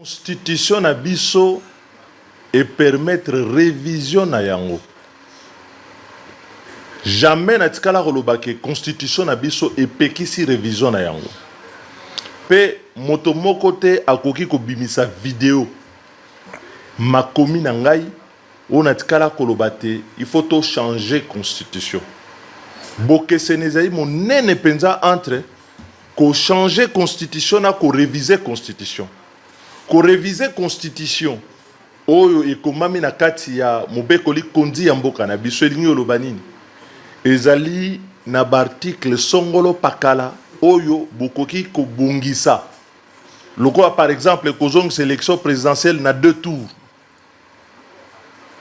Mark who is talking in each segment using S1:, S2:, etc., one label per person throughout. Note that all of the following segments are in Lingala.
S1: Constitution na biso et permettre révision na yango. Jamais na tikala kolobake constitution na biso et pekisi révision na yango. Pe moto moko te akoki ko bimisa vidéo makomi na ngai on a tikala kolobate il faut to changer constitution. Boke senezai mon nene penza entre ko changer constitution na ko réviser constitution. Ko réviser constitution oyo ekomami na kati ya mobekoli kondi ya mboka na biso elingi oloba nini ezali na article songolo pakala oyo bokoki kobongisa lokola par exemple kozonga sélection présidentielle na 2 tours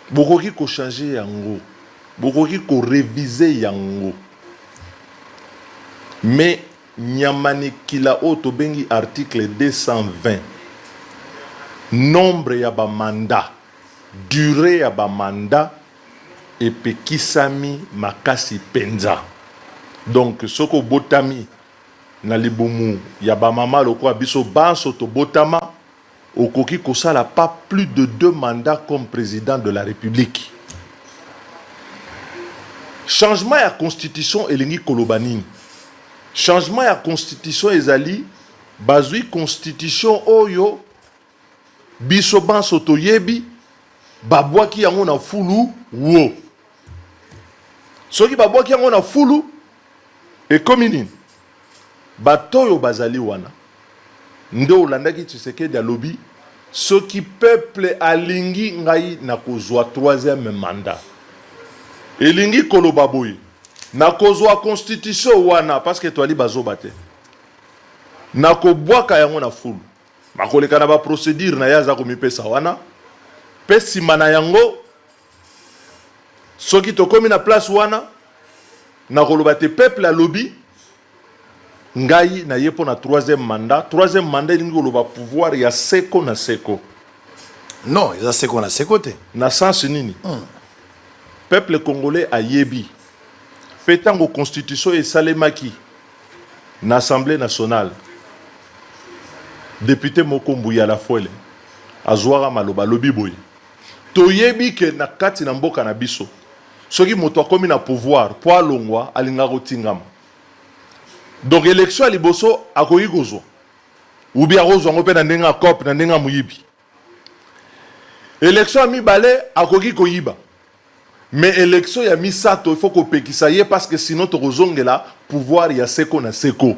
S1: bokoki ko changer yango bokoki ko réviser yango mais nyamani kila o to bengi article 220 nombre ya ba mandat, durée ya ba mandat et pekisami makasi penza. Donc soko botami na libumu ya ba mama loko biso banso to botama okoki kosala pas plus de 2 mandats comme président de la République. Changement ya constitution elingi kolobani. Changement ya constitution ezali bazui constitution oyo biso banso toyebi babwaki yango na fulu wo soki babwaki yango na fulu ekomi nini batoyo bazali wana nde olandaki Tshisekedi alobi soki peuple alingi ngai na kozwa 3e mandat elingi koloba boye na kozwa constitution wana parce que toali bazoba te na kobwaka yango na fulu makoleka na ba procédure na yaza komipesa wana pesi mana yango soki tokomi na place wana na koloba te peuple a lobby ngai na yepo na 3e mandat elingi koloba pouvoir ya seko na seko
S2: non eza seko na seko te
S1: na sens nini peuple congolais a yebi petango constitution esalemaki na assemblée nationale député Mokombu ya la Fuele azwara maloba lobi boy toyebi ke na kati na mboka na biso soki moto akomi na pouvoir po alongwa alinga kotingama donc élection ya liboso akoki kozwa ubi akozwa ngo pe na ndenga cop na ndenga muyibi élection ya mibale akoki koyiba mais élection ya misato il faut kopekisa ye parce que sinon tokozongela pouvoir ya seko na seko.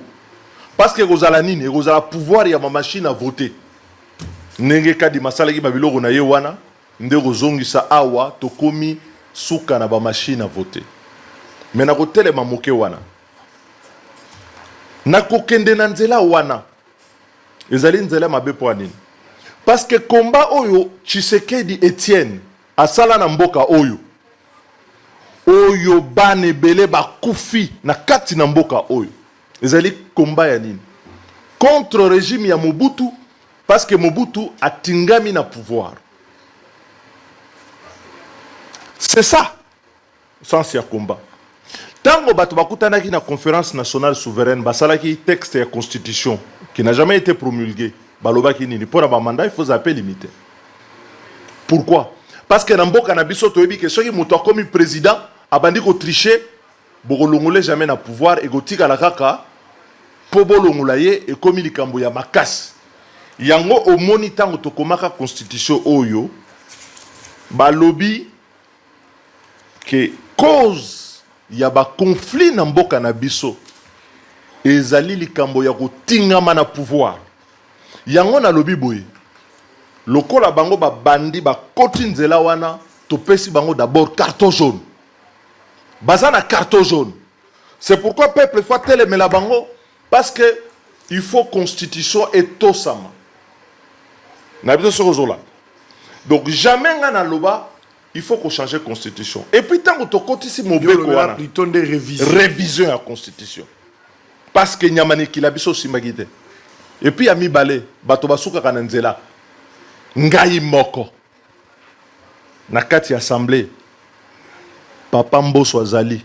S1: Parce que kozala nini kozala pouvoir ya ma machine à voter nenge kadi masala ki babiloko na ye wana nde kozongisa awa tokomi suka na ba machine à voter mais na kotelema moke wana na kokende na nzela wana ezali nzela mabe po nini parce que combat oyo Tshisekedi Etienne asala na mboka oyo bane bele bakufi na kati na mboka oyo ezali combat ya nini contre régime ya Mobutu parce que Mobutu atingami na pouvoir. C'est ça sens ya combat. Tango bato bakutanaki na conférence nationale souveraine basalaki texte ya constitution qui n'a jamais été promulgué balobaki nini pour ba mandat il faut appeler limité. Pourquoi? Parce que na mboka na biso toyebi ke soki moto akomi président abandi ko tricher bokolongole jamais na pouvoir et gotika la kaka pobolongola ye et komi likambo ya makasi yango omoni tango tokomaka constitution oyo balobi ke cause ya ba conflit na mboka na biso ezali likambo ya kotingama na pouvoir yango na lobi boye lokola bango ba bandi ba koti nzela wana topesi bango d'abord carton jaune bazana carton jaune. C'est pourquoi peuple faut telemela bango parce que il faut constitution et tosama. Donc jamais ngana loba il faut qu'on change constitution. Et puis tant que to koti si mobeko wana
S2: plutôt des
S1: révision à constitution. Parce que nyamani kila biso simagite. Et puis ami balé bato basuka kananzela ngai moko na kati assemblée Papa Mbosso Azali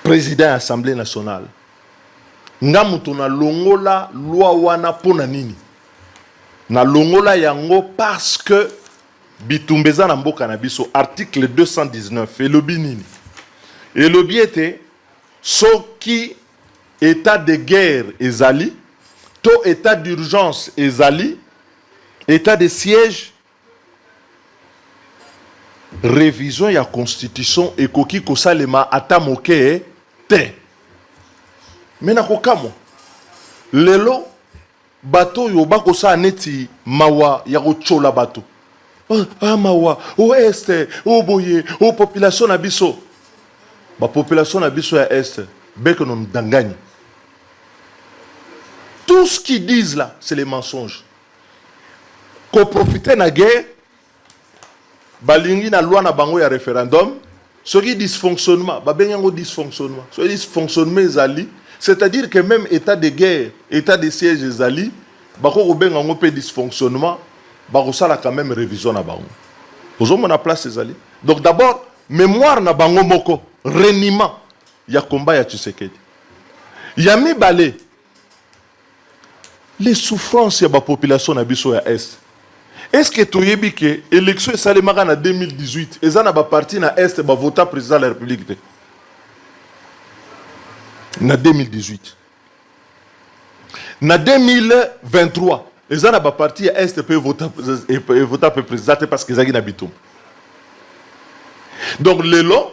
S1: président de l'Assemblée nationale nga mutu na longola loi wana pona nini na longola yango parce que bitumbeza na mboka na biso article 219 elobi nini elobi ete soki état de guerre ezali to état d'urgence ezali état de siège révision ya constitution ekoki kosalema ata moke te mena kokamo lelo bato yo bakosa neti mawa ya kochola bato mawa o este o boye o population na biso ba population na biso ya est beke non dangani tout ce qu'ils disent là c'est les mensonges qu'on profite na guerre balingi na loi na bango ya référendum ce qui dysfonctionnement ba benyango dysfonctionnement ce dysfonctionnement ezali c'est-à-dire que même état de guerre état de siège ezali bako ko bengango pe dysfonctionnement bako sala quand même révision na bango ozomo na place ezali donc d'abord mémoire na bango moko reniement ya combat ya Tshisekedi ya mibale les souffrances ya ba population na biso ya est. Est-ce que tu yebi que l'élection salemaka en 2018 et ça na ba parti na est ba voter président de la République en 2018 en 2023 et ça na ba parti à est peut voter président parce que zaki na bitum donc lelo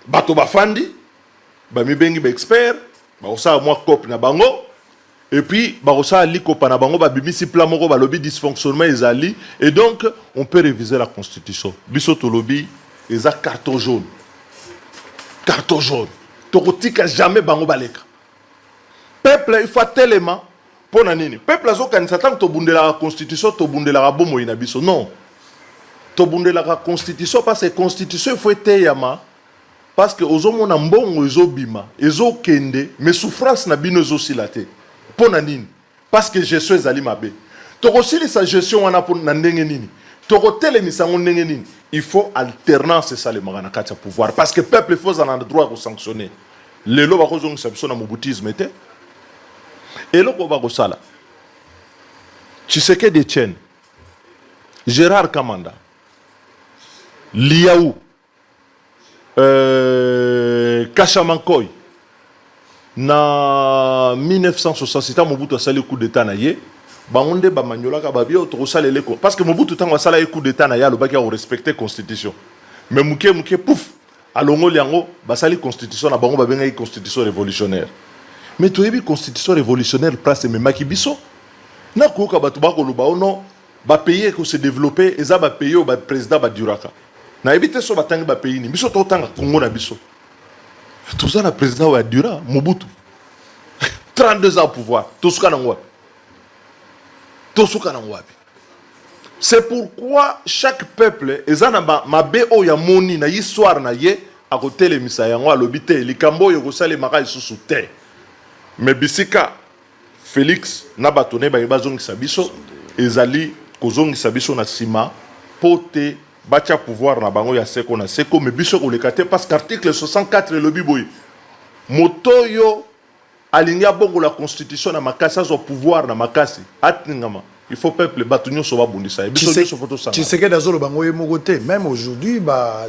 S1: bato bafandi ba mibengi ba expert ba osa moi cop na bango. Et puis, barossa ali kopana bango ba bimisi plan moko ba lobby dysfonctionnement ezali et donc on peut réviser la constitution. Biso to lobby eza carton jaune. Carton jaune. Tokotika jamais bango baleka. Peuple il faut tellement pona nini. Peuple azo kanisa tant to bundela la constitution to bundela la bomo ina biso non. To bundela la constitution parce que constitution il faut teyama parce que ozomona mbongo ezobima ezokende mais souffrance na bino ezosilate. Ponanine parce que gestion ezali mabe tokosili sa gestion wana pour na ndenge nini tokotelemisa ngo ndenge nini il faut alternance ça le magana kati ya pouvoir parce que peuple faut en droit de sanctionner lelo ba kozonga biso na mobutisme te eloko ba kosala Tshisekedi Etienne Gérard Kamanda Liaou Kashamankoy na 1967 Mobutu asali coup d'état na ye bangonde ba manyola ka babia otosala leko parce que Mobutu tango asala coup d'état na ya lo baki a respecter constitution mais muke pouf alongo liango basali constitution na bango ba benga constitution révolutionnaire mais toyebi constitution révolutionnaire place me makibiso na ko ka batu ba ko loba ono ba pays ko se développer eza ba pays ba président ba duraka na ebite so batangi ba pays ni biso to tanga Congo na biso. Tout ça, le président wa Dura, Mobutu. 32 ans au pouvoir. C'est pourquoi chaque peuple, ma béo ya moni na histoire na ye, à côté les misayango à l'obité, les cambo yogosa les marais sous terre. Mais bisika, Félix, nabatone ba yebazongi sabiso, ezali kozongi sabiso na sima, pote, batia pouvoir na bango ya seko na seko mais biso ko lekate parce qu'article 64 le biboy motoyo alinga bongo la constitution na makasi azo pouvoir na makasi atingama il faut peuple batunyo so ba bundisa biso biso photo ça.
S2: Tu sais que dans le bango mogoté même aujourd'hui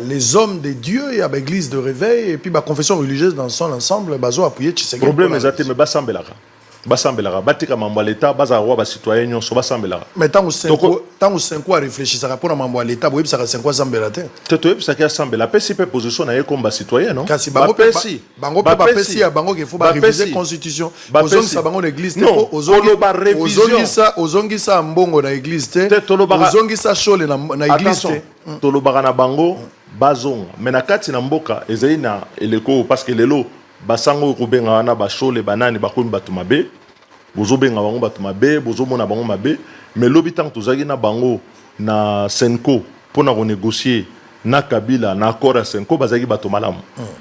S2: les hommes de Dieu il y a l'église de réveil et puis confession religieuse dans son ensemble bazo appuyer tu sais
S1: problème ezate mais basambelaka basambelaka batika mambo l'état baza roi ba citoyen nyonso basambelaka
S2: mais tant ou 5 ans réfléchir ça rapport à mambo l'état boyebi ça 5 ans sambelate
S1: teto yebi ça ki asambela pesi pe position na ye comme ba citoyen non
S2: kasi bango pesi ya bango qu'il faut ba réviser constitution ozongi sa bango l'église te ozongi sa mbongo na église te ozongi sa chole na église te
S1: tolobaka na bango bazonga mais na kati na mboka ezali na eleko parce que lelo basango ko benga wana ba chole banani ba komi batu mabe bozo benga bango batu mabe bozo mona bango mabe mais lobi tant tozaki na bango na Senko pour na renégocier na Kabila na accord à Senko bazaki bato malamu.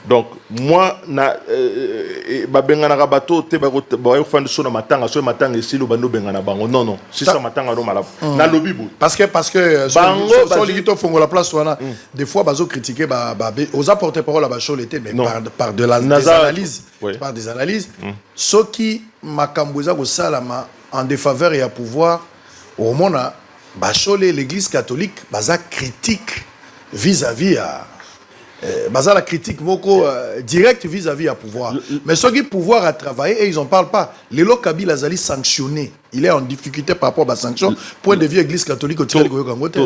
S1: Donc moi na babengana ka bato te ba fandi so na matanga so matanga esilo bando bengana bango non si ça matanga no malamu na lobibu
S2: parce que
S1: bango
S2: sur l'igito fongo la place wana des fois bazo critiquer aux apporter parole à bachol était mais par des analyses par des analyses ce qui makamboza ko salama en défaveur et à pouvoir au mona bachol et l'église catholique baza critique vis-à-vis à la critique beaucoup direct vis-à-vis à pouvoir. Mais ceux qui pouvoir à travailler et ils en parlent pas. Les lots Kabila Azali sanctionné. Il est en difficulté par rapport à la sanction. Point de vue église catholique au Tirel Goyokangote.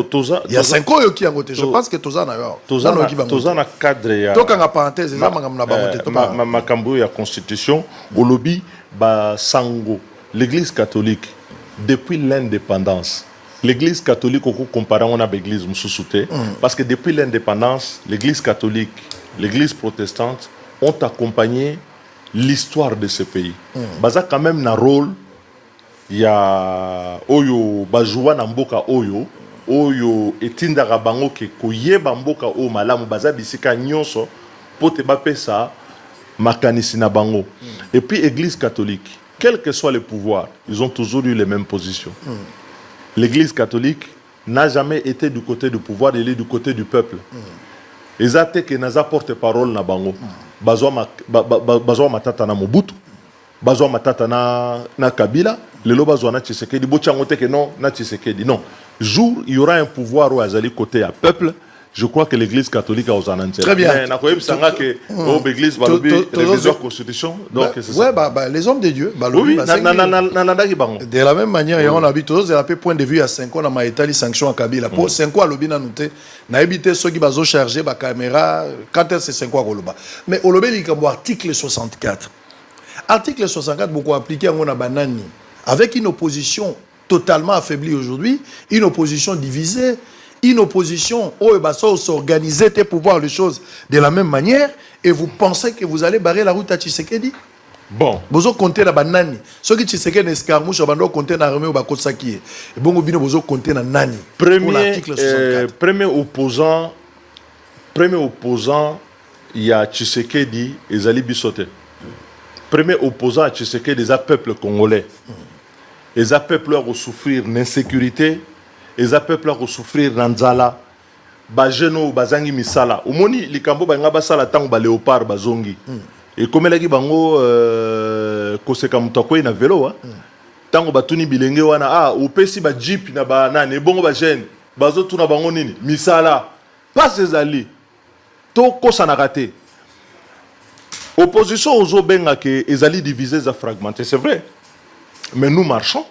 S2: Il y a 5 ans qui ont voté. Je pense que Toza n'a pas.
S1: Toza na cadre ya.
S2: Donc en parenthèse, ça m'a pas
S1: ma cambo ya constitution au lobby ba sango l'église catholique depuis l'indépendance. L'église catholique, on compare à l'église Moussoussouté, parce que depuis l'indépendance, l'église catholique, l'église protestante ont accompagné l'histoire de ce pays. Baza quand même un rôle, il y a Oyo, Bajoua Namboka Oyo, Oyo, Etinda Rabango, qui koye Bamboka O Malamu, Baza Bisika Nyonso, pour te baper ça, Makanisi Nabango. Et puis, l'église catholique, quel que soit le pouvoir, ils ont toujours eu les mêmes positions. L'église catholique n'a jamais été du côté du pouvoir, elle est du côté du peuple. Ils ont été que naza porte-parole na bango. Bazwa matata na Mobutu, bazwa matata na Kabila, lelo bazwa na Tshisekedi, bochangote que non na Tshisekedi. Non. Jour il y aura un pouvoir où azali côté à peuple. Je crois que l'église catholique a aux anantés.
S2: Très bien.
S1: Mais l'église va réviser la constitution. Donc c'est ça.
S2: Ouais, les hommes de Dieu.
S1: Oui,
S2: de la même manière, on habite tous les point de vue à 5 ans, on a été sanction à Kabila. Pour 5 ans, on a noté, on a évité ceux qui vont charger la caméra quand c'est 5 ans. Mais au lobby, il y a l'article 64. Article 64, beaucoup appliqué à mon banani, avec une opposition totalement affaiblie aujourd'hui, une opposition divisée. Une opposition où il va s'organiser pour voir les choses de la même manière et vous pensez que vous allez barrer la route à Tshisekedi?
S1: Bon.
S2: Vous comptez la banane. Ceux qui Tshisekedi escarmouche, vous allez compter dans l'armée ou Bakosaki. Et bon, vous comptez dans Nani.
S1: Premier opposant, il y a Tshisekedi et Zali Bissote. Premier opposant à Tshisekedi, les peuple congolais. Les peuple ont souffrir d'insécurité. Les peuples ont souffrir dans bajeno bazangi misala umoni likambo banga basala tango ba léopard bazongi et comme elaki bango koseka mutako na vélo tango batuni bilenge wana opesi ba jeep na ba nane bongo ba jeune bazo tuna bango nini misala pas ezali to kosa na raté opposition ozo benga ke ezali divisé za fragmenté c'est vrai mais nous marchons.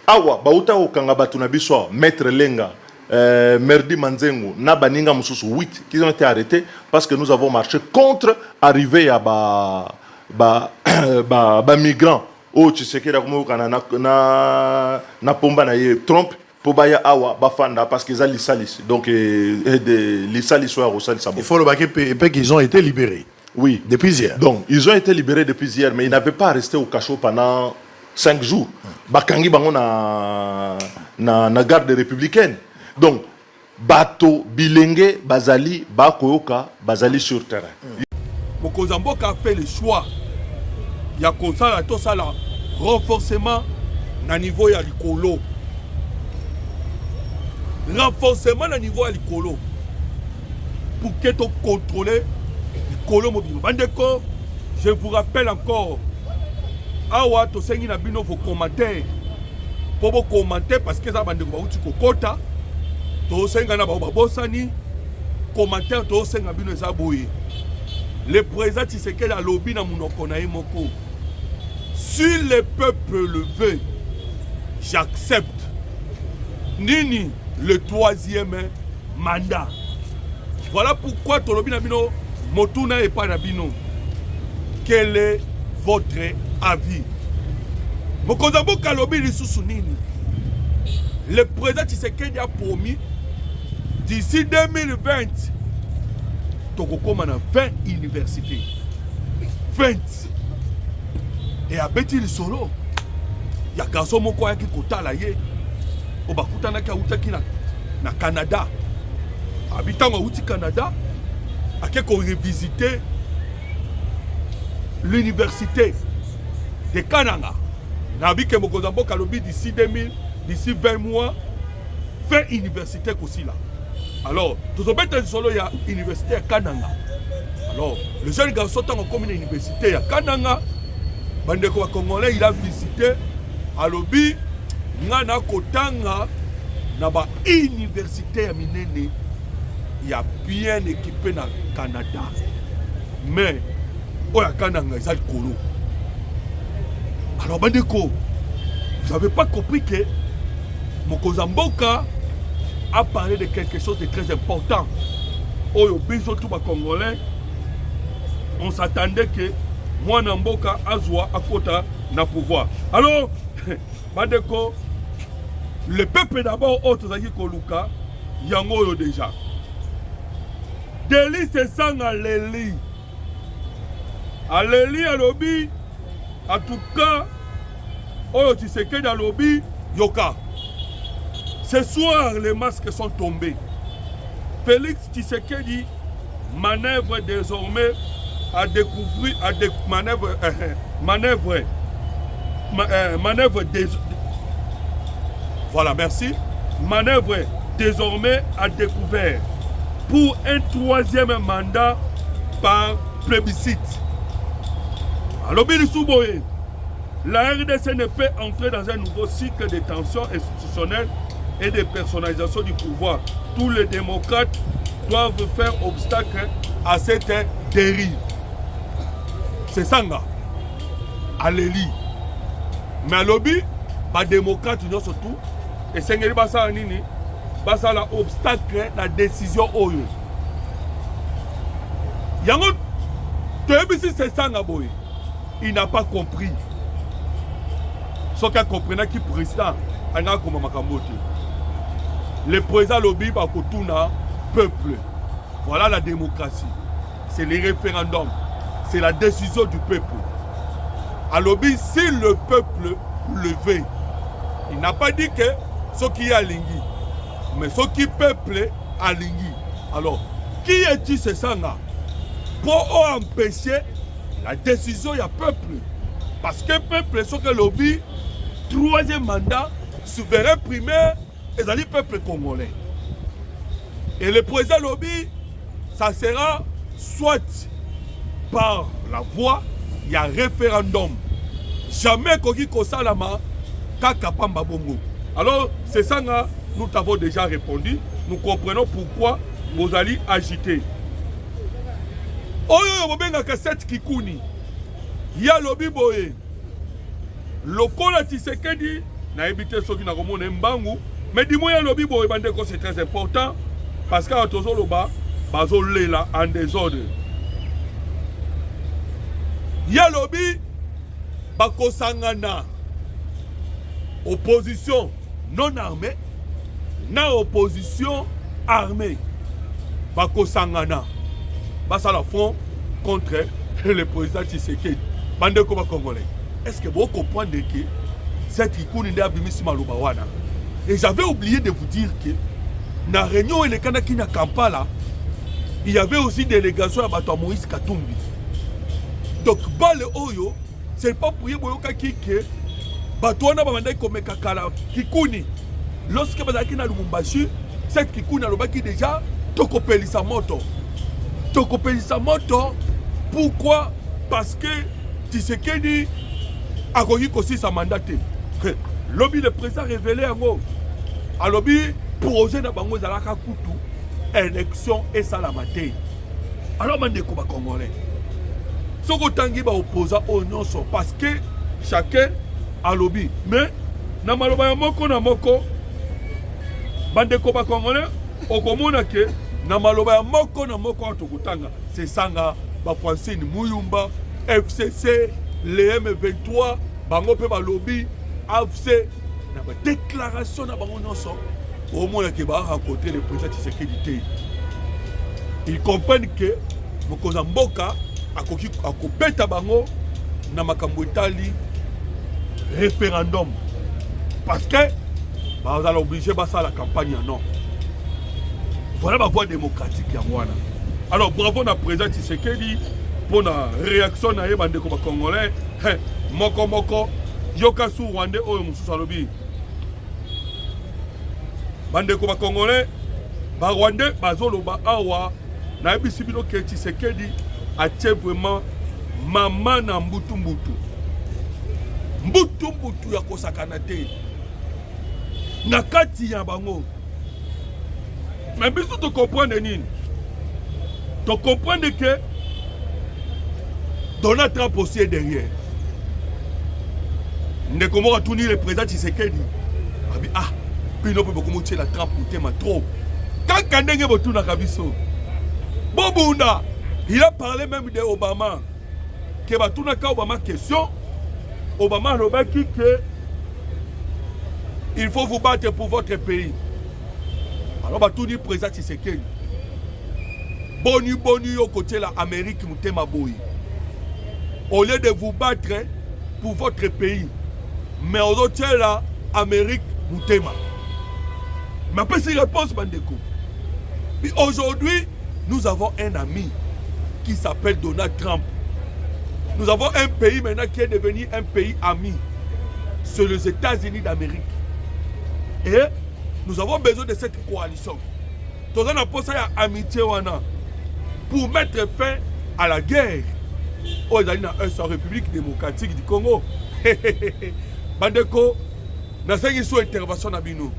S1: Awa, bauta okanga batu na biso, Maître Lenga, Merdi Manzengo, Nabaninga Moussoussou, 8 qui ont été arrêtés parce que nous avons marché contre arriver à migrants. Oh, tu sais que na pomba na ye Trump pour baya awa bafanda parce qu'ils ont l'issalis. Donc l'issalis soit au sali sabo.
S2: Il faut le baquer qu'ils ont été libérés.
S1: Oui,
S2: depuis hier.
S1: Donc ils ont été libérés depuis hier, mais ils n'avaient pas resté au cachot pendant 5 jours. Bakangi bango na garde républicaine. Donc bato bilenge bazali bakoyoka bazali sur terrain.
S3: Mokozamboka a fait le choix. Il y a comme ça tout ça là renforcement na niveau ya likolo. Renforcement na niveau ya likolo. Pour que tu contrôler likolo mobile. Bandeko, je vous rappelle encore. Awa to sengi na bino vos commentaires pour vos commentaires parce que ça bande ko bauti ko kota to senga na ba bosani commentaire to senga bino za boye le président Tshisekedi a lobby na munoko na yemoko si le peuple le veut j'accepte nini le 3e mandat. Voilà pourquoi to lobby na bino motuna et pas na bino quel est votre avis? Mokozambo Kalobi Lissousou Nini. Le président Tshisekedi a promis d'ici 2020 Tokokoma na 20 universités. 20. Et à Betty Solo, il y a garçon moko yaki kotala ye. Obakutana ka utaki na Canada. habitant au Canada, à qui qu'on revisité l'université de Kananga. Nabi que Mokozambo Kalobi d'ici 2000, d'ici 20 mois, fait université aussi là. Alors, tout au bête solo il y a université à Kananga. Alors, le jeune garçon tant comme une université à Kananga, Bandeko Congolais il a visité à Lobi, Nana Kotanga, Naba université à Minene, il y a bien équipé dans le Canada. Mais, au Kananga, ils ont le colo. Alors, Bandeko, vous n'avez pas compris que Mokozamboka a parlé de quelque chose de très important. Au biso tout les Congolais, on s'attendait que moi Namboka Azwa Akota na pouvoir. Alors, Bandeko, le peuple d'abord, autre Zaki Koluka, Yango déjà. Deli c'est ça à Léli. À Léli, à Lobi, en tout cas, oh, tu sais que dans le lobby, Yoka. Ce soir, les masques sont tombés. Félix Tshisekedi manœuvre désormais à découvrir, manœuvre voilà, merci. Manœuvre désormais à découvert pour un troisième mandat par plébiscite. À l'objet du Souboé, la RDC ne peut entrer dans un nouveau cycle de tensions institutionnelles et de personnalisation du pouvoir. Tous les démocrates doivent faire obstacle à cette dérive. C'est ça, à l'élite. Mais à l'objet, les démocrates, surtout, et c'est un obstacle à la décision. Yango, c'est ça, il n'a pas compris. Ce qu'il a compris, qui est président, le président lobby par Kotuna, peuple. Voilà la démocratie. C'est les référendums. C'est la décision du peuple. À lobby, si le peuple le veut, il n'a pas dit que ce qui est à Lingui, mais ce qui peuple à Lingui. Alors, qui est-il ce ça pour empêcher la décision du peuple? Parce que le peuple, ce que lobby, troisième mandat, souverain primaire, et le peuple congolais. Et le président lobby, ça sera soit par la voie, il y a référendum. Jamais Kogi Kosalama, Kakapamba Bongo. Alors, c'est ça que nous t'avons déjà répondu. Nous comprenons pourquoi vous allez agiter. Oyo Bobenga Kassette Kikuni. Ya lobby boye. Lokola Tshisekedi na évité ceux qui n'a pas mbangu. Mais dis-moi, le lobby boye bandeko c'est très important. Parce qu'à toujours le bas, bazo là en désordre. Ya lobby bako sangana. Opposition non armée. Na opposition armée. Bako sangana. Basa la fond contre le président Tshisekedi. Bandeko ba Congolais. Est-ce que vous comprenez que cette icône est abimisi malobawana? Et j'avais oublié de vous dire que dans la réunion et le Kanaki na Kampala, il y avait aussi des délégations à Bato Moïse Katumbi. Donc, Bale Oyo, c'est pas pour y boyoka kike Batouana Bamanda comme Kakala Kikuni. Lorsque Bazaki na Lumumbashi, cette Kikuni a l'obaki déjà Tokopelisa Moto. Tokopelisa Moto, pourquoi? Parce que Tshisekedi a connu aussi sa mandaté. Lobby le président révélé en gros. A lobby projet na bango zalaka kutu élection et salamate. Alors mandeko ba Congolais. Soko tangi ba opposant au nyonso parce que chacun a lobby. Mais na maloba ya moko na moko bandeko ba Congolais okomona ke na maloba ya moko na moko atokutanga c'est sanga ba Francine Muyumba FCC les M23 bango pe ba lobby AFC na ba déclaration na bango nyonso au moins que ba rencontrer le président Tshisekedi. Ils comprennent que Mokozamboka akobeta bango na makambo etali référendum parce que bah vous allez obliger ça la campagne non Voilà ma voie démocratique Yangwana. Alors bravo na président Tshisekedi pour la réaction na yebande ko congolais. Moko yoka su Rwanda oyo mususu alobi. Bande ko congolais ba Rwanda bazoloba awa na yebisi bino ke Tshisekedi atie vraiment mama na mbutu ya kosakana te na kati ya bango. Mais biso to comprendre nini? To comprendre que Donald Trump aussi est derrière. Ne comment tout le président Tshisekedi. Ah, bino pe beaucoup motier la Trump mutema trop. Quand kandenge botu na kabiso. Bobunda, il a parlé même de Obama. Que batuna ka Obama question. Obama a dit que il faut vous battre pour votre pays. Alors, tout le président Tshisekedi. Boni au côté de l'Amérique, au lieu de vous battre pour votre pays, mais au côté de l'Amérique, Moutema. Mais après, c'est réponse, Bandeko. Aujourd'hui, nous avons un ami qui s'appelle Donald Trump. Nous avons un pays maintenant qui est devenu un pays ami. C'est les États-Unis d'Amérique. Et nous avons besoin de cette coalition. Nous avons posé à amitié pour mettre fin à la guerre. Oh, il y a une République démocratique du Congo. Bandeko, nous avons une intervention à Bino.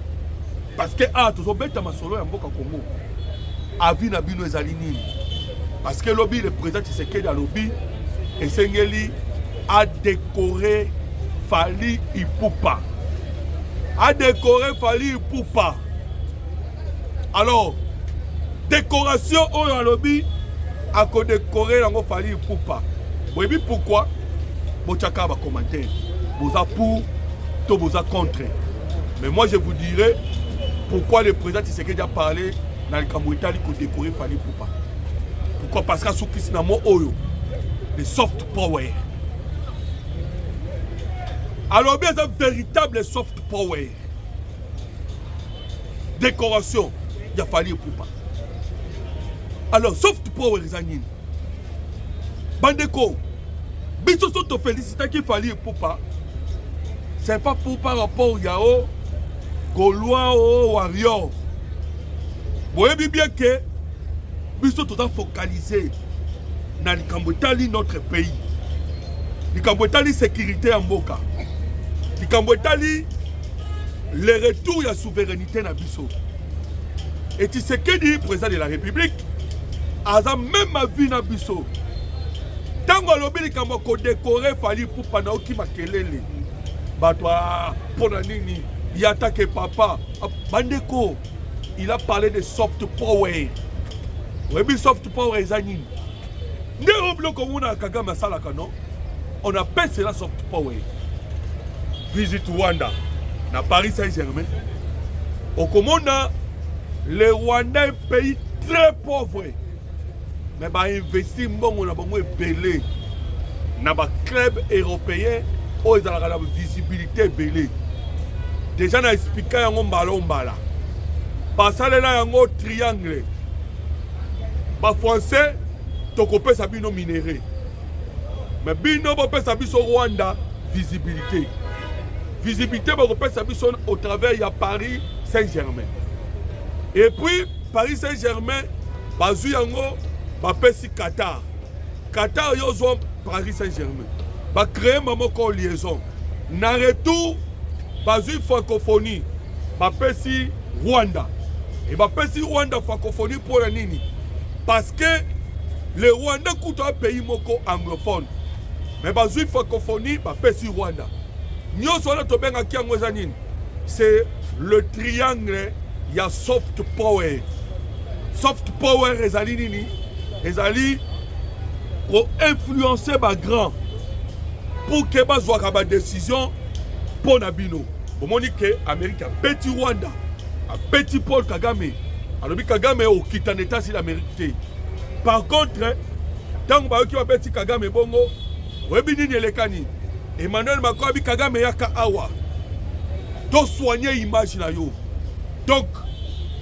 S3: Parce que, nous avons besoin de solo en Congo. Avis na Bino ezalini. Parce que lobby, le président Tshisekedi a lobby, et Sengeli a décoré Fali Ipupa. A décoré Fali Ipupa. Alors, décoration au lobby a décoré l'ango Fali Ipupa. Vous voyez pourquoi? Bochaka va commenter. Vous êtes pour, tout vous êtes contre. Mais moi je vous dirais pourquoi le président Tshisekedi a parlé dans le Kamouitali pour décorer Fali Ipupa. Pourquoi? Parce que sous Kisnamo Oyo, le soft power. Alors bien, c'est un véritable soft power. Décoration, il a fallu Ipupa. Alors, soft power, les amis. Bandeko, biso te félicite qu'il fallait Ipupa. C'est pas pour par rapport au Yao, Gaulois ou Warrior. Vous voyez bien que biso doit focaliser dans le Cambodge, notre pays. Le Cambodge, sécurité en Boka. Le Cambodge, le retour de la souveraineté na biso. Et tu sais que dit président de la République, a même ma vie na biso. Tant que l'obéli Cambodge décoré fallait pour pendant qui m'a kelele. Batwa pour nini, il attaque papa. Bandeko, il a parlé de soft power. Oui, soft power zanine. On appelle cela soft power. Visite Rwanda, na Paris Saint-Germain. Au Commanda, le Rwanda est un pays très pauvre. Mais bah investir bon on a beaucoup belé. Na ba club européen, où ils ont la visibilité belé. Déjà na expliqué yango mbala. Passer là yango triangle. Ba français tokopé sa bino minéré. Mais bino bopé sa biso Rwanda visibilité. Visibilité bopé sa biso au travers il y a Paris Saint-Germain. Et puis Paris Saint-Germain bazu yango ba pesi Qatar. Qatar yo zo Paris Saint-Germain. Ba créer mamoko liaison. Na retour bazu francophonie. Ba pesi Rwanda. Et ba pesi Rwanda francophonie pour la nini. Parce que le Rwanda coûte un pays moko anglophone. Mais bazui francophonie, ba pesi Rwanda. Nyo sola to benga ki angwezanine. C'est le triangle, il y a soft power. Soft power ezali nini? Ezali pour influencer ba grand. Pour que ba zwa ba décision pour nabino. Bon moni que Amérique a petit Rwanda, a petit Paul Kagame. Alors Kagame au kitaneta si l'Amérique. Par contre, tant que tu as petit Kagame bongo, webini elekani. Emmanuel Macron bi Kagame yaka awa. To soigner image na yo. Donc,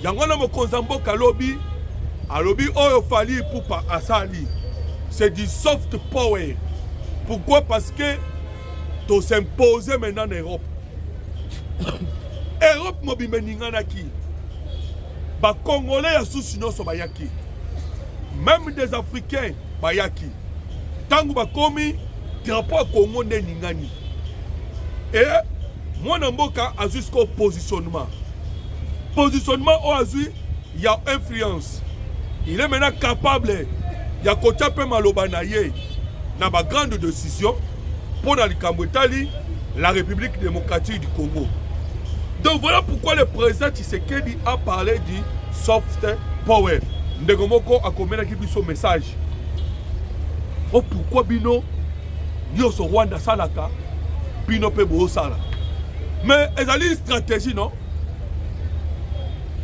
S3: yango na mokonzi mboka alobi oyo fali pupa asali c'est du soft power. Pourquoi? Parce que to s'imposer maintenant en Europe. Europe mobimbe ninganaki ba Congolais ya susi nyonso bayaki, même des Africains bayaki, tangu bakomi drapeau ya Congo nde ningani. Et mwana mboka azwi jusqu'au positionnement o azwi ya influence. Il est maintenant capable ya kotia pe maloba na ye na ba grande décision pour na likambo etali la République démocratique du Congo. Donc voilà pourquoi le président Tshisekedi a parlé du soft power. Ndegomoko a communiqué son message. Oh pourquoi bino nyoso Rwanda salaka bino pe bo sala. Mais ezali une stratégie non?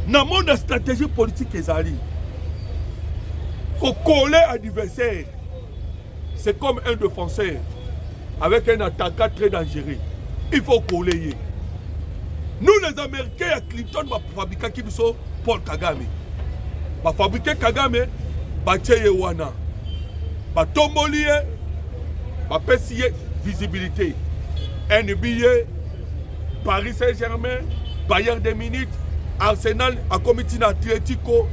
S3: Na monde stratégie politique ezali. Faut coller adversaire. C'est comme un défenseur avec un attaquant très dangereux. Il faut coller. Nous les Américains à Clinton va fabriquer Kibiso Paul Kagame. Va fabriquer Kagame, va tcheye wana. Va tombolier, va pessier visibilité. NBA, Paris Saint-Germain, Bayern de Munich, Arsenal, à Comité Atlético,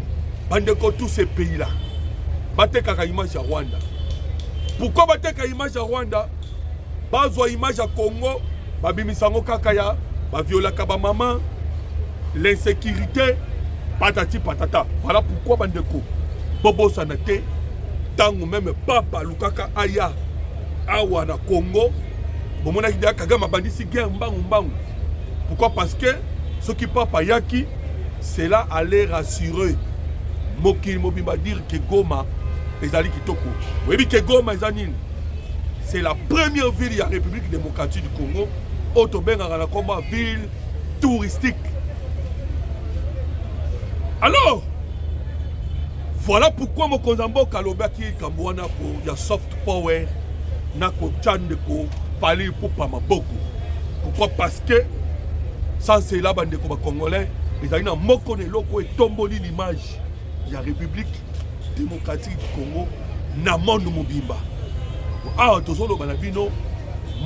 S3: bandeko tous ces pays-là. Bate kaka image à Rwanda. Pourquoi bate kaka image à Rwanda? Bazwa image à Congo, babimisango kakaya. Ba viola kaba maman, l'insécurité, patati patata. Voilà pourquoi bandeko bobo sanate tango même papa lukaka aya awa na Congo bomona kidya Kagame bandisi guerre mbangu. Pourquoi? Parce que ce qui papa yaki cela allait rassurer mokili mobimba dire que Goma ezali kitoko. Oui que Goma ezanine. C'est la première ville de la République démocratique du Congo. Comme ville touristique. Alors, voilà pourquoi mon Konzambo Kalobaki Kambouana pour ya soft power nako chandeko fali pour pas ma beaucoup. Pourquoi? Parce que sans cela bandeko ba congolais ils ont un moko ne loko et tomboli l'image de la République démocratique du Congo na monde mobimba. Ah tozolo banabino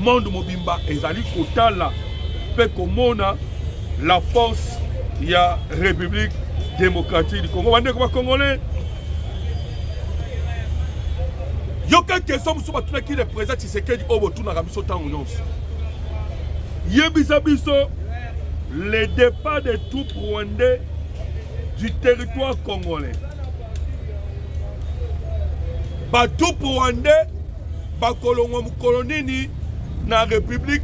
S3: monde mobimba ezali kotala pe komona la force ya République démocratique du Congo. Bande ko congolais yoka question musu batuna ki le président Tshisekedi obotu na rabiso tango nyonso yebisa biso le départ des troupes rwandais du territoire congolais. Ba troupes rwandais ba kolongo mukolonini na République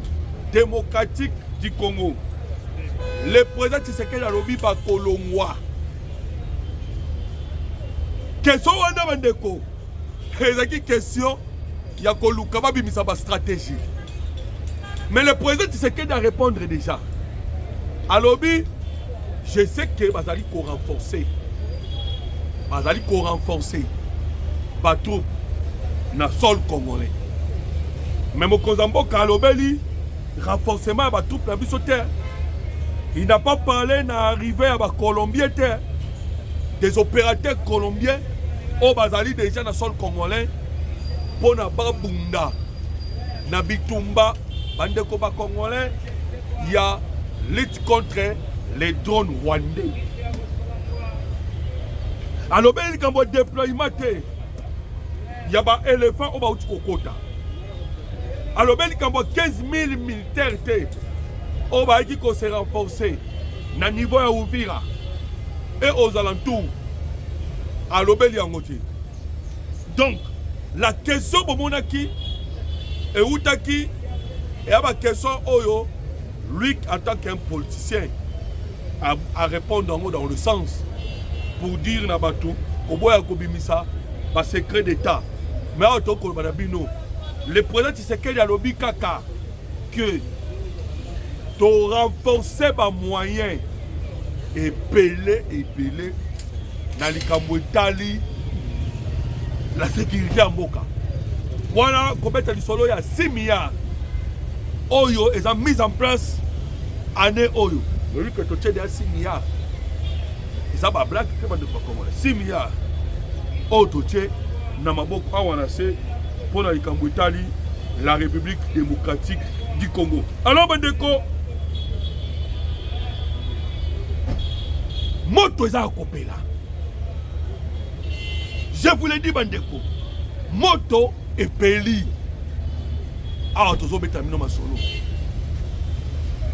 S3: démocratique du Congo. Le président Tshisekedi a lobby par Kolongwa. Question wana bandeko. Ezaki question ya koluka ba bimisa ba stratégie. Mais le président Tshisekedi a répondre déjà. A lobby, je sais que bazali ko renforcer. Bazali ko renforcer ba troupe na sol congolais. Mais mon Konzambo Kalobeli, renforcement à la troupe na biso terre. Il n'a pas parlé d'arriver à la Colombie terre. Des opérateurs colombiens au Bazali déjà dans le sol congolais pour na babunda na bitumba bandeko ba congolais. Il y a lutte contre les drones rwandais. Alors ben il y a déploiement il y a des éléphants au Baouti Kokota. Alors, il y a 15 000 militaires qui se renforcés à niveau de Ouvira et aux alentours. Alors, il y a donc, la question de Monaki et Outaki et la question Oyo, lui en tant qu'un politicien, à répondre dans le sens pour dire Nabatou, au bout de secret d'État. Mais en tant que le président Tshisekedi a lobby kaka que tu renforcer les moyens et pelé dans les Kamwetali la sécurité en Boka. Voilà combien de solo il y a 6 milliards. Oyo ils ont mis en place année Oyo. Mais lui que tu as 6 milliards. ça va blague que bande pas congolais 6 milliards auto tché na maboko awana se pour la likambo Italie la République démocratique du Congo. Alors bandeko moto eza kopela. Je vous l'ai dit bandeko. Moto et peli. Ah tozo betamino masolo.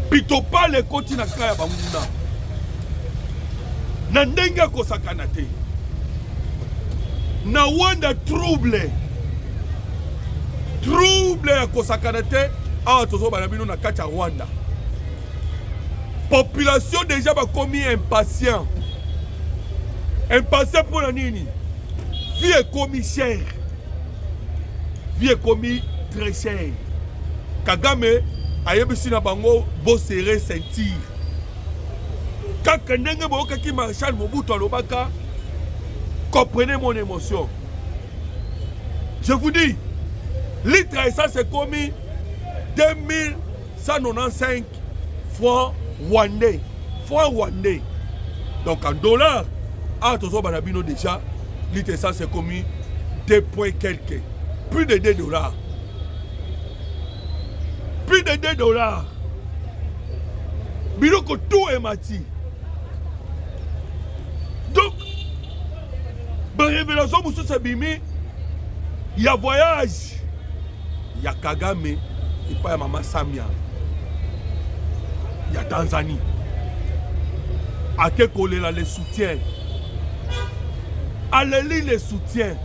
S3: Pito pas les koti na kaya bamuna. Na ndenge ko sakana te. Na wanda trouble. Trouble ya ko sakana te. Ah tozo banabino na kati ya Rwanda. Population déjà va commis impatient. Impatient pour la nini. Vie est commis cher. Vie est commis très cher. Kagame ayebisi na bango bo serrer ceinture. Kaka ndenge bo kaki Marshal Mobutu alobaka. Comprenez mon émotion. Je vous dis, litre et ça c'est commis 2195 francs rwandais. Francs rwandais. Donc en dollars, à Tozo Banabino déjà, litre et ça c'est commis 2 points quelques. Plus de 2 dollars. Plus de 2 dollars. Biloko tout est mati. Donc, la révélation pour ce bimi, il y a voyage. Il y a Kagame et pas Maman Samia. Il y a Tanzanie. À quel collé là les soutiens. Allez les soutiens.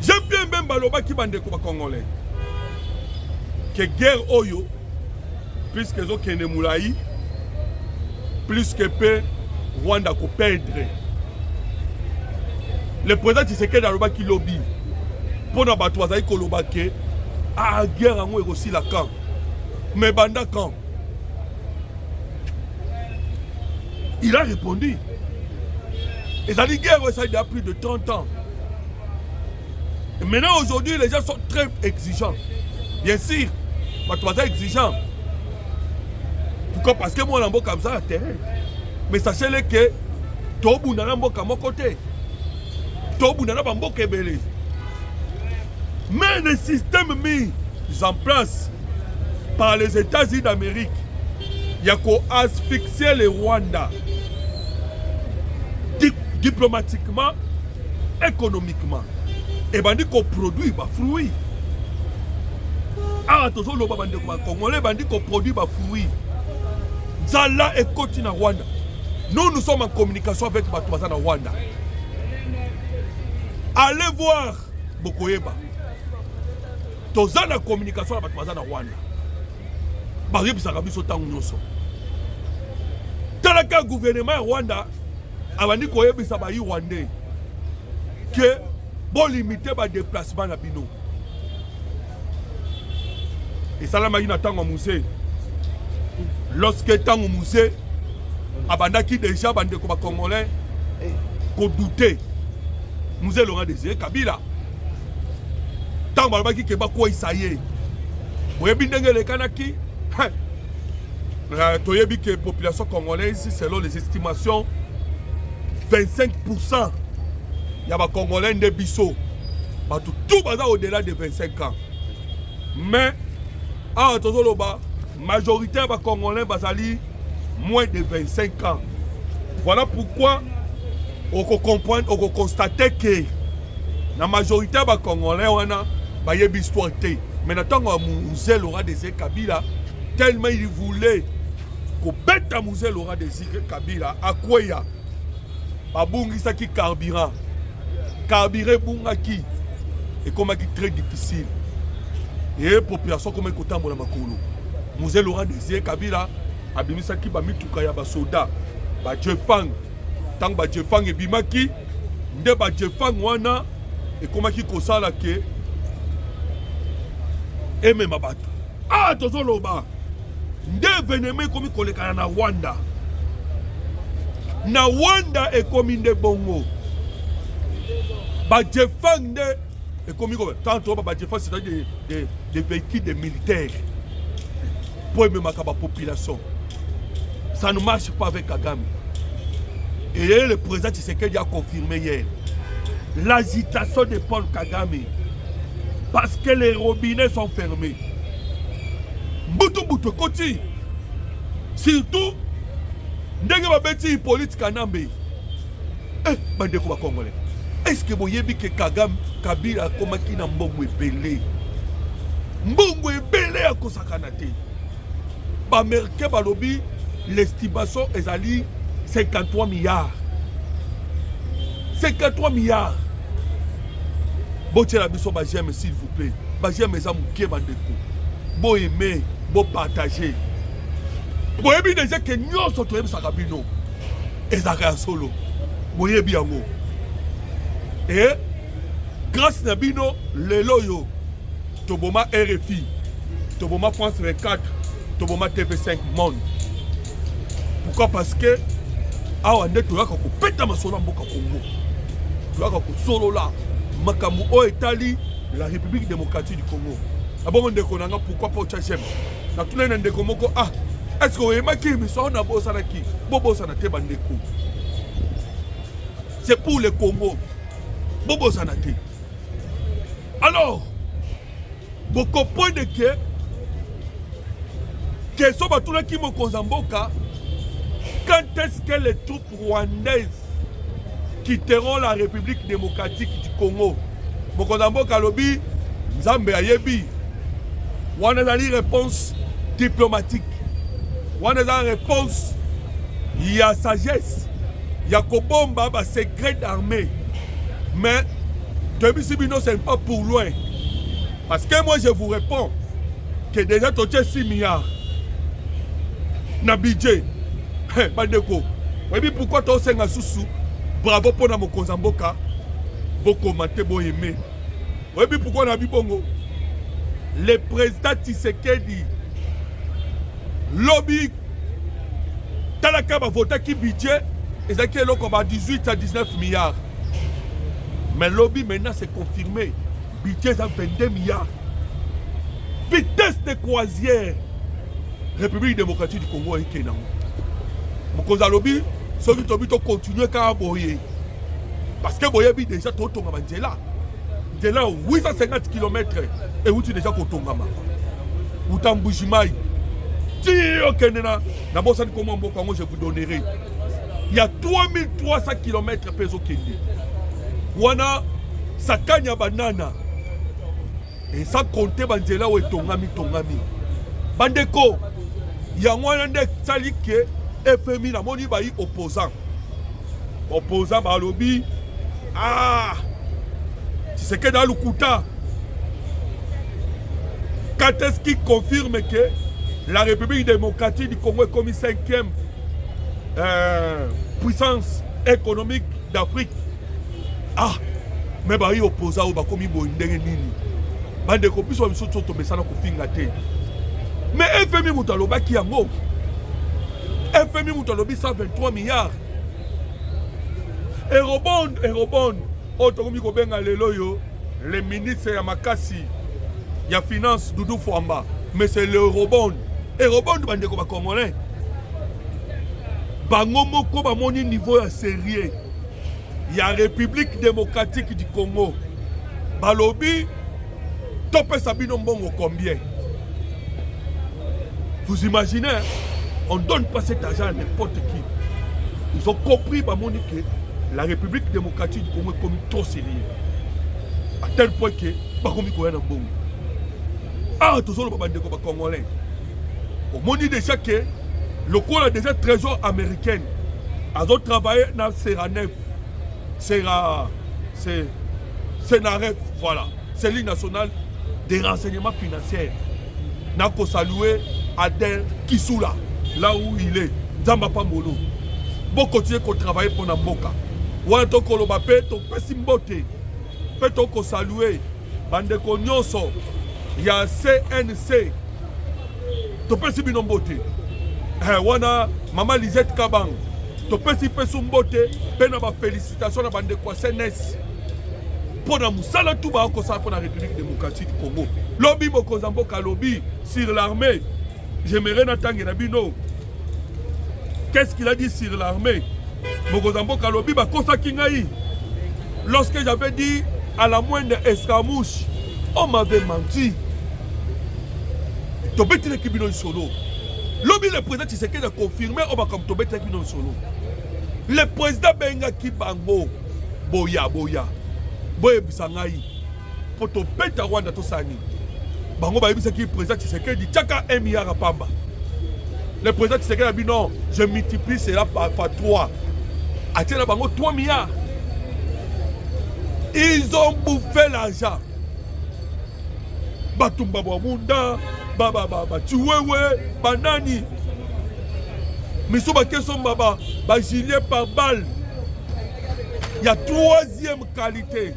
S3: J'aime bien même Baloba qui bande comme Congolais. Que guerre Oyo, plus que Zokene Moulaï, plus que peu Rwanda ko perdre. Le président Tshisekedi Aloba qui lobby. Pour na bato bazali ko loba ke a guerre ango aussi la camp. Mais banda camp. Il a répondu. Et ça dit guerre ça il y a plus de 30 ans. Et maintenant aujourd'hui les gens sont très exigeants. Bien sûr, bato bazali exigeants. Pourquoi? Parce que moi on a comme ça à terrain. Mais sachez-le que tout le monde à mon côté. Tout le monde est belé. Mais le système mis en place par les États-Unis d'Amérique, il y a qu'à asphyxier le Rwanda diplomatiquement, économiquement. Et ben dit qu'on produit des fruits. Ah, attention, le Congolais dit qu'on produit des fruits. Zala et continue à Rwanda. Nous sommes en communication avec Batouazana Rwanda. Allez voir Bokoyeba. Tous en communication avec Batouazana Rwanda. Barib Sarabiso Tangunyoso. Tant que le gouvernement Rwanda a dit que Sabayi Rwandais que bon limiter le déplacement à Bino. Et ça, là, il y a un musée. Lorsque Tango musée, abandaki déjà bande comme Congolais, qu'on doutait. Musée Laurent Désiré Kabila. Tango balbaki keba quoi ça y est. Oyebi ndenge le kanaki. Toyebi que population congolaise selon les estimations 25%. Il y a des Congolais de Bisso. Tout baza au-delà de 25 ans. Mais à Tozoloba, majorité des Congolais basali moins de 25 ans. Voilà pourquoi on comprend, on constate que la majorité des Congolais on a une histoire. Mais maintenant, Mouzé Laurent Désiré Kabila, tellement il voulait que bête Mouzé Laurent Désiré Kabila, à quoi il y a Babungisa qui carburant. Carburé Bungaki. Et comme c'est très difficile. Et la population comme écoutant mon makolo. Mouzé Laurent Désiré Kabila abimisa ki ba mituka ya ba soda ba Jefang tang ba Jefang e bimaki nde ba Jefang wana e komaki kosala ke eme mabatu ah tozoloba nde veneme komi kolekana na Rwanda e komi nde bongo ba Jefang nde e komi ko tant ba Jefang c'est des véhicules de militaires pour aimer ma population. ça ne marche pas avec Kagame. Et le président Tshisekedi a confirmé hier l'agitation de Paul Kagame parce que les robinets sont fermés. Mbutu Koti, surtout, ndenge babeti Hippolyte Kanambe. Bandeko ba Congolais. Est-ce que vous voyez que Kagame Kabila comme qui na mbongo ebele? Mbongo ebele a kosakanate. Ba Américain balobi l'estimation ezali 53 milliards. 53 milliards. Botier la biso ba j'aime s'il vous plaît. Ba j'aime ça mouké bandeko. Bo aimer, bo partager. Bo yebi déjà que nyonso to yebisa kabino. Ezaka solo. Bo yebi yango. Et grâce à Bino, le loyo, Toboma RFI, Toboma France 24, Toboma TV5 Monde. Pourquoi? Parce que awa nde tu as ko peta masolo mboka Congo. Tu as ko solo là, makamu o Italie, la République démocratique du Congo. Abo monde ko nanga pourquoi pas tchem. Na tuna nde ko moko est-ce que oyema ki miso na bosa na ki? Bobosa na te bandeko. C'est pour le Congo. Bobo Sanate. Alors, vous comprenez que sont tous les qui me Kozamboka, quand est-ce que les troupes rwandaises quitteront la République démocratique du Congo? Mokozamboka lobi, Nzambe ayebi. On a une réponse diplomatique. On a une réponse, il y a sagesse. Il y a Kobomba, secret d'armée. Mais, depuis ce ce n'est pas pour loin. Parce que moi, je vous réponds que déjà, tu as 6 milliards. Na budget. Bandeko. Oui, pourquoi tu as 5 sous? Bravo pour mon Kozamboka. Bon commenter, bon aimer. Oui, pourquoi on a dit bongo? Le président Tshisekedi, lobby, Talaka va voter qui budget, et ça qui est là comme à 18 à 19 milliards. Mais le lobby maintenant c'est confirmé. Budget à 22 milliards. Vitesse de croisière. République démocratique du Congo et Kenya. Mokoza lobby, ceux qui ont continué à boyer. Parce que boyer déjà tout ton là. De là 850 km et où tu déjà kotongama. Où t'embouchimai. Tio Kenena. D'abord ça comment je vous donnerai. Il y a 3300 km peso Kenya. Wana sakanya banana et ça compter banzela ou tongami. Bandeko ya wana nde sali ke FMI na moni ba opposant ba lobby c'est que dans le Kouta quand est-ce qui confirme que la République démocratique du Congo est comme 5e puissance économique d'Afrique? Mais bah, il oppose à Obakomi Boindé Nini. Bande copie soit sur tout mais ça n'a qu'au fin. Mais FMI Moutaloba qui a mot. FMI Moutalobi 123 milliards. Eurobond. Otokomi Kobenga Leloyo, le ministre Yamakasi, il y a finance Doudou Fouamba. Mais c'est l'Eurobond. Eurobond, bande comme Congolais. Bangomo comme mon niveau sérieux. Il y a la République démocratique du Congo. Balobi, topé Sabino Mbongo combien? Vous imaginez, on ne donne pas cet argent à n'importe qui. Ils ont compris, que la République démocratique du Congo est comme trop sérieux. À tel point que, Bakomi Koya Mbongo. Tout ça, le Congolais. On dit déjà que le Congo a déjà trésor américain. Ils ont travaillé dans Serra 9. C'est NAREF, voilà. C'est l'Union nationale des renseignements financiers. Nako saluer Adel Kisula, là où il est, Zambapa Molo. Bon continuer qu'on travaille pour Namboka. Ou en tant que l'on m'appelle ton pessimbote. Fait-on qu'on saluer Bandeko Nyonso. Il y a CNC. Ton pessimbote. Wana Maman Lisette Kabang. Topesi pesumbote pena ba félicitations na bande kwa CNS pour na musala tout ba ko sa pour la République démocratique du Congo. Lobby Mokozamboka lobby sur l'armée. J'aimerais na tangi na bino. Qu'est-ce qu'il a dit sur l'armée? Mokozambo Kalobi, Bakosa Kingaï. Lorsque j'avais dit à la moindre escarmouche, on m'avait menti. Tobeti le Kibino solo. Lobby le président Tshisekedi a confirmé, on va comme Tobeti le Kibino solo. Le président Benga Kibango, Boya, Boya Bisangaï, pour Tobeti à Rwanda Tosani. Bango Baïbisa qui président Tshisekedi, Tchaka 1 milliard à Pamba. Le président Tshisekedi a dit non, je multiplie cela par 3. Attiens Bango 3 milliards. Ils ont bouffé l'argent. Batumba Bamunda, Baba Tuwewe, Banani. Misuba Kesson Baba, gilet par balle. Il y a 3e qualité.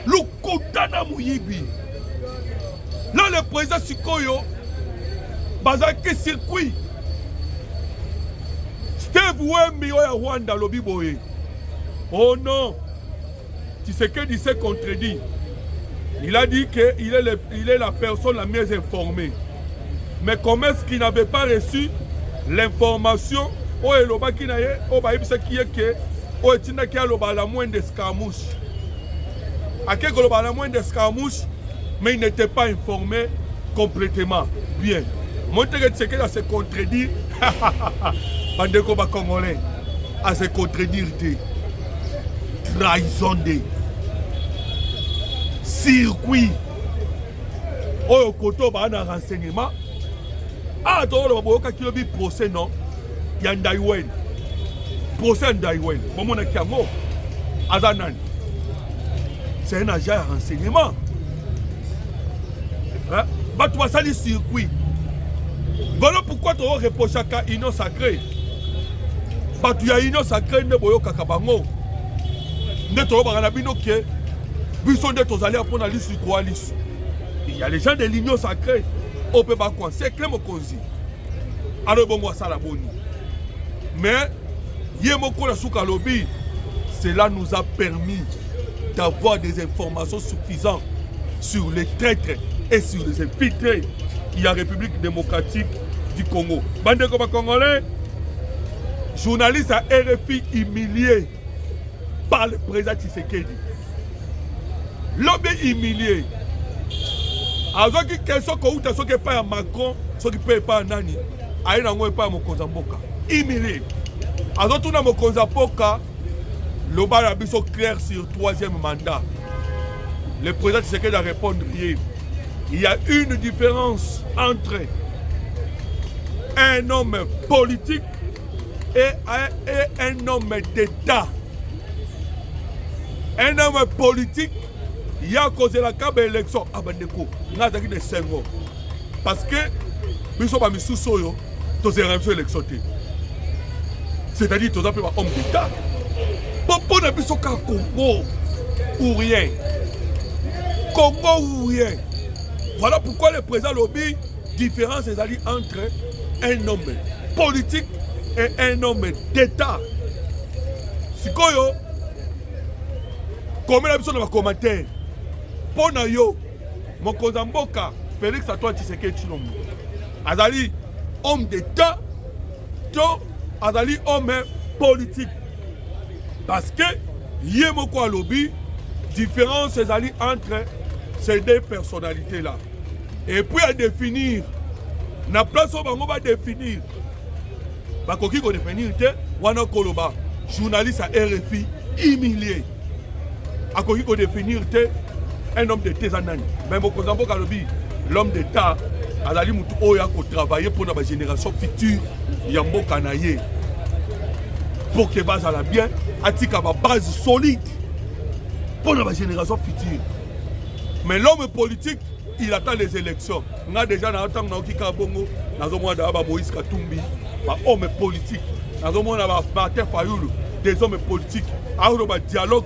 S3: Le Kotana Mouyibi. Là, le président Sikoyo, Bazake circuit. Steve Wembi Oya Rwanda Lobi Boye. Oh non. Tshisekedi s'est contredit. Il a dit qu'il est la personne la mieux informée. Mais comment est-ce qu'il n'avait pas reçu l'information au Eloba qui n'a pas reçu qui est que au Etina qui a la moindre escarmouche. À quel la moindre escarmouche, mais il n'était pas informé complètement. Bien. Montre que Tshisekedi a se contredit. Bandeko ba Congolais a se contredire. Trahison de circuit oyo koto ba na renseignement a to lo boyoka kilobi procès non ya Ndaiwen procès Ndaiwen bomona kiango azanan c'est un agent de renseignement hein ba tu vas le circuit voilà pourquoi tu reproches à union sacrée ba tu ya union sacrée ne boyoka kabango. Il y a les gens de l'union sacrée. On peut pas quoi. C'est Clément Konzi. Alors bon moi ça la bonne. Mais cela nous a permis d'avoir des informations suffisantes sur les traîtres et sur les infiltrés. Il y a République démocratique du Congo. Bande comme Congolais, journaliste à RFI humilié par le président Tshisekedi. L'homme est humilié. Alors que question qu'on a ce qui pas à Macron, ce qui peut pas à Nani, à un endroit pas à Mokonzamboka. Humilié. Alors tout dans Mokonzamboka, le bal a biso clair sur 3e mandat. Le président Tshisekedi a répondu hier. Il y a une différence entre un homme politique et un homme d'État. Un homme politique, il y a causé la carte d'élection à Bandeko. Il y a des 5 ans. Parce que, nous sommes mis sous soyo, tous les élections. C'est-à-dire, tous les hommes d'État. Pour ne plus qu'à Congo ou rien. Congo ou rien. Voilà pourquoi le président lobby différence entre un homme politique et un homme d'État. Sikoyo. Comme la dans les commentaires, pour yo, mon Kozamboka, Félix Antoine Tshisekedi Tshilombo, Azali, homme d'État, Azali, homme politique. Parce que, Yemoko lobby, différence entre ces deux personnalités-là. Et puis à définir, na place où on va définir, Bakoki va définir, Wana Koloba, journaliste à RFI, humilié. À quoi il faut définir un homme d'État. Mais l'homme d'État, à la limite, il faut travailler pour la génération future. Il y a un mot canaillé. Pour que base à la bien, à une base solide pour la génération future. Mais l'homme politique, il attend les élections. On a déjà dans le temps Bongo, dans le monde de Moïse Katumbi, homme politique. Dans le monde de Martin Fayoulou, des hommes politiques. Dialogue.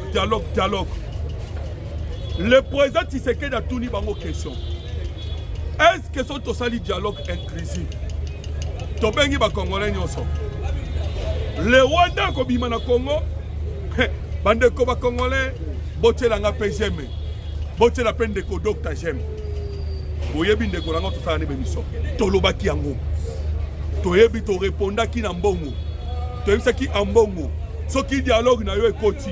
S3: Le président Tshisekedi a tout dit dans vos questions. Est-ce que son tosali dialogue inclusif? Tobengi ba Congolais nyonso. Le Rwanda ko bima na Congo. Bande ko ba Congolais, botte la nga PGM. Botte la peine de ko docteur j'aime. Boyebi ndeko la nga tosala ne bemiso. Tolobaki yango. toyebi to répondaki na mbongo toyebisaki en mbongo soki dialogue na yo ekoti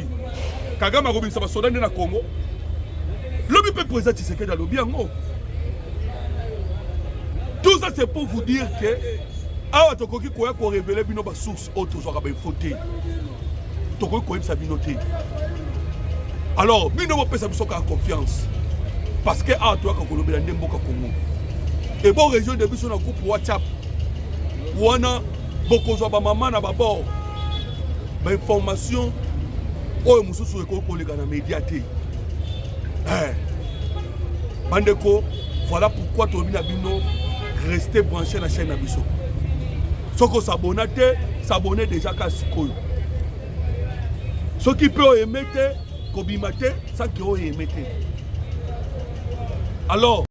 S3: Kagame akobimisa basoda nde na Congo lobi mpe président Tshisekedi alobi yango. Tout ça c'est pour vous dire que awa tokoki koya ko révéler bino ba source autre soit ba faute tokoki koyebisa bino te. Alors bino bo pesa biso ka confiance parce que awa toya ko kolobela nde mboka Congo et bon région de biso na groupe WhatsApp wana bokozwa ba mama na babord ba information oyo mususu ekoki koleka na média te. Bandeko, voilà pourquoi tu as bino rester branché na chaîne Abisso. Ce qu'on s'abonner déjà qu'à Sikoyo. Ce qui peut émettre, Kobimate, ça qui peut émettre. Alors,